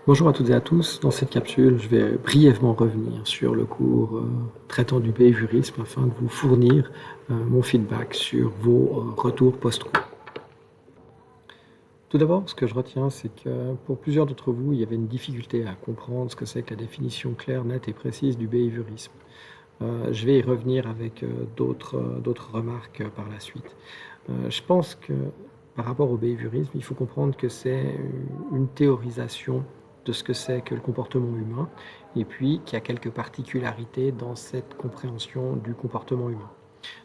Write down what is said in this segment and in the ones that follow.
Bonjour à toutes et à tous. Dans cette capsule, je vais brièvement revenir sur le cours traitant du behaviorisme afin de vous fournir mon feedback sur vos retours post-cours. Tout d'abord, ce que je retiens, c'est que pour plusieurs d'entre vous, il y avait une difficulté à comprendre ce que c'est que la définition claire, nette et précise du behaviorisme. Je vais y revenir avec d'autres remarques par la suite. Je pense que par rapport au behaviorisme, il faut comprendre que c'est une théorisation de ce que c'est que le comportement humain, et puis qu'il y a quelques particularités dans cette compréhension du comportement humain.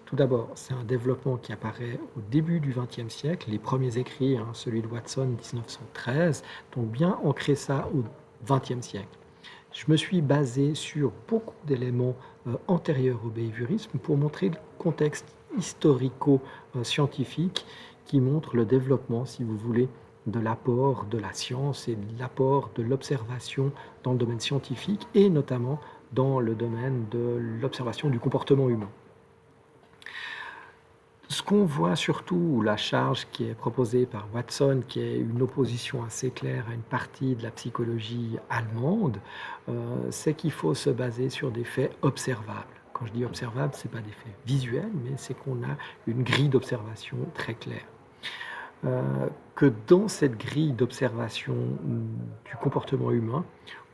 Tout d'abord, c'est un développement qui apparaît au début du XXe siècle, les premiers écrits, celui de Watson 1913, donc bien ancrer ça au XXe siècle. Je me suis basé sur beaucoup d'éléments antérieurs au behaviorisme pour montrer le contexte historico-scientifique qui montre le développement, si vous voulez, de l'apport de la science et de l'apport de l'observation dans le domaine scientifique et notamment dans le domaine de l'observation du comportement humain. Ce qu'on voit surtout, la charge qui est proposée par Watson, qui est une opposition assez claire à une partie de la psychologie allemande, c'est qu'il faut se baser sur des faits observables. Quand je dis observables, ce n'est pas des faits visuels, mais c'est qu'on a une grille d'observation très claire. Que dans cette grille d'observation du comportement humain,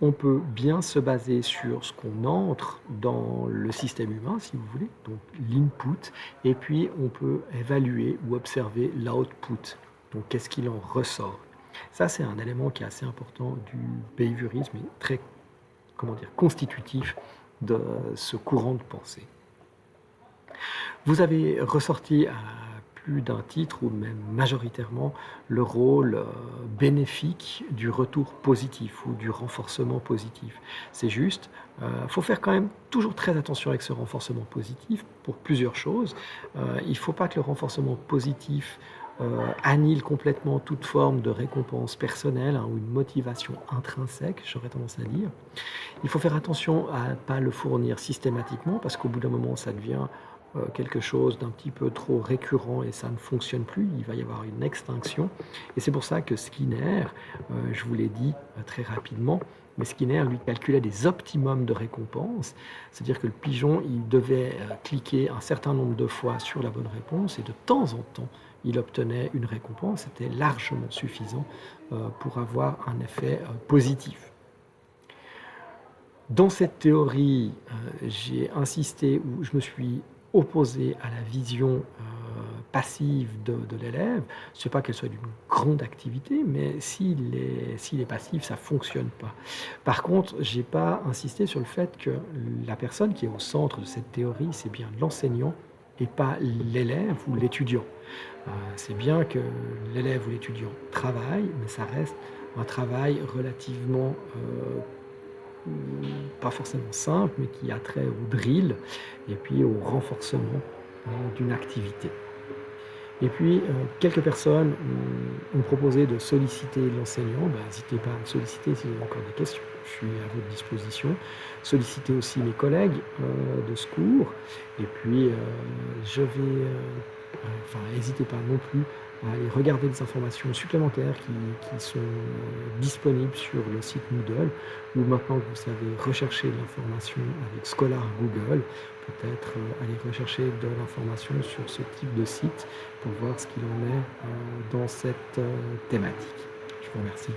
on peut bien se baser sur ce qu'on entre dans le système humain, si vous voulez, donc l'input, et puis on peut évaluer ou observer l'output, donc qu'est-ce qu'il en ressort. Ça, c'est un élément qui est assez important du behaviorisme et très, constitutif de ce courant de pensée. Vous avez ressorti à plus d'un titre, ou même majoritairement, le rôle bénéfique du retour positif ou du renforcement positif. C'est juste, faut faire quand même toujours très attention avec ce renforcement positif pour plusieurs choses. Il ne faut pas que le renforcement positif annihile complètement toute forme de récompense personnelle ou une motivation intrinsèque, j'aurais tendance à dire. Il faut faire attention à ne pas le fournir systématiquement parce qu'au bout d'un moment, ça devient quelque chose d'un petit peu trop récurrent et ça ne fonctionne plus, il va y avoir une extinction. Et c'est pour ça que Skinner, je vous l'ai dit très rapidement, mais Skinner lui calculait des optimums de récompense, c'est-à-dire que le pigeon, il devait cliquer un certain nombre de fois sur la bonne réponse et de temps en temps, il obtenait une récompense, c'était largement suffisant pour avoir un effet positif. Dans cette théorie, j'ai insisté, ou je me suis opposé à la vision passive de l'élève. Ce n'est pas qu'elle soit d'une grande activité, mais s'il est passif, ça ne fonctionne pas. Par contre, je n'ai pas insisté sur le fait que la personne qui est au centre de cette théorie, c'est bien l'enseignant et pas l'élève ou l'étudiant. C'est bien que l'élève ou l'étudiant travaille, mais ça reste un travail relativement pas forcément simple, mais qui a trait au drill et puis au renforcement d'une activité. Et puis, quelques personnes ont proposé de solliciter l'enseignant. N'hésitez pas à me solliciter si vous avez encore des questions. Je suis à votre disposition. Sollicitez aussi mes collègues de ce cours. Et puis, n'hésitez pas non plus à aller regarder des informations supplémentaires qui sont disponibles sur le site Moodle, ou maintenant que vous savez rechercher de l'information avec Scholar Google, peut-être aller rechercher de l'information sur ce type de site pour voir ce qu'il en est dans cette thématique. Je vous remercie.